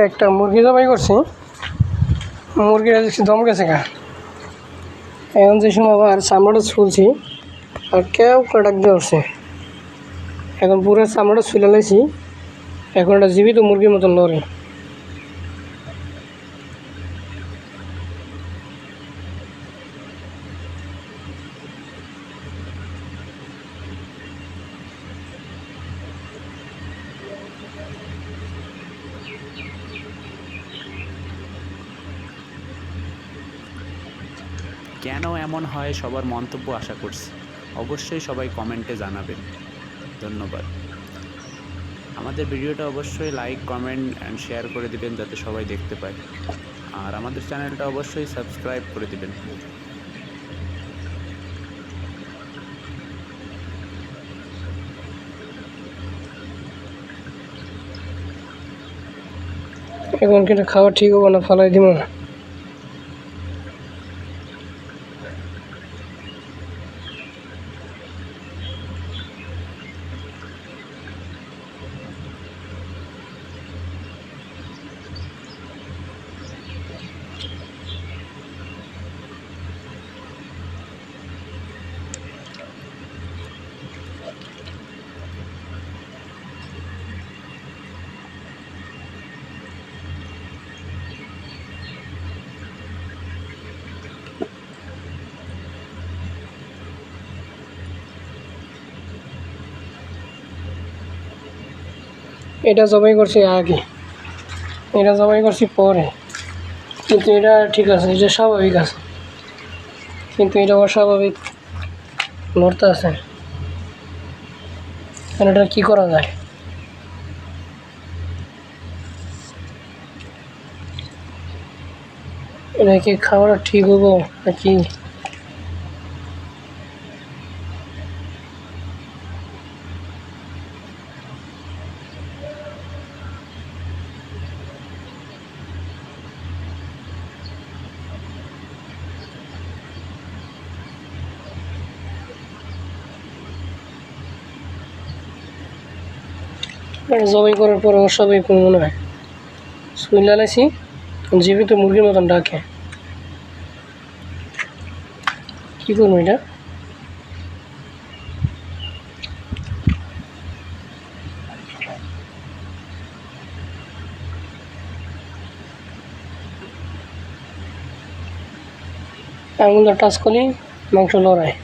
একটা মুরগি জবাই করছি, মুরগিটা দেখছি দম গেছে গা। এখন যে সময় আবার চামড়াটা ছুলছি আর কেউ কাটাক দিয়ে উঠছে। এখন পুরো চামড়াটা ছুলে লাইছি, এখন একটা জীবিত মুরগির মতন লড়ে। কেন এমন হয় সবার মন্তব্য আশা করছি, অবশ্যই সবাই কমেন্টে জানাবেন। ধন্যবাদ। আমাদের ভিডিওটা অবশ্যই লাইক, কমেন্ট অ্যান্ড শেয়ার করে দিবেন যাতে সবাই দেখতে পায়, আর আমাদের চ্যানেলটা অবশ্যই সাবস্ক্রাইব করে দিবেন। এখন কিন্তু খাওয়া ঠিক হবো না, ফালাই দিব না। এটা জবাই করছি আগে, এটা জবাই করছি পরে, কিন্তু এটা ঠিক আছে, এটা স্বাভাবিক আছে, কিন্তু এটা অস্বাভাবিক লড়তে আছে। এটা কী করা যায়? এটা কি খাওয়াটা ঠিক হবো নাকি? জবাই করার পর অস্বাভাবিক মনে হয়, সুই লালাইছি, জীবিত মুরগির মতন ডাকে। কী করবো এটা? আঙুলটা টাচ করলেই মাংস লড়ায়।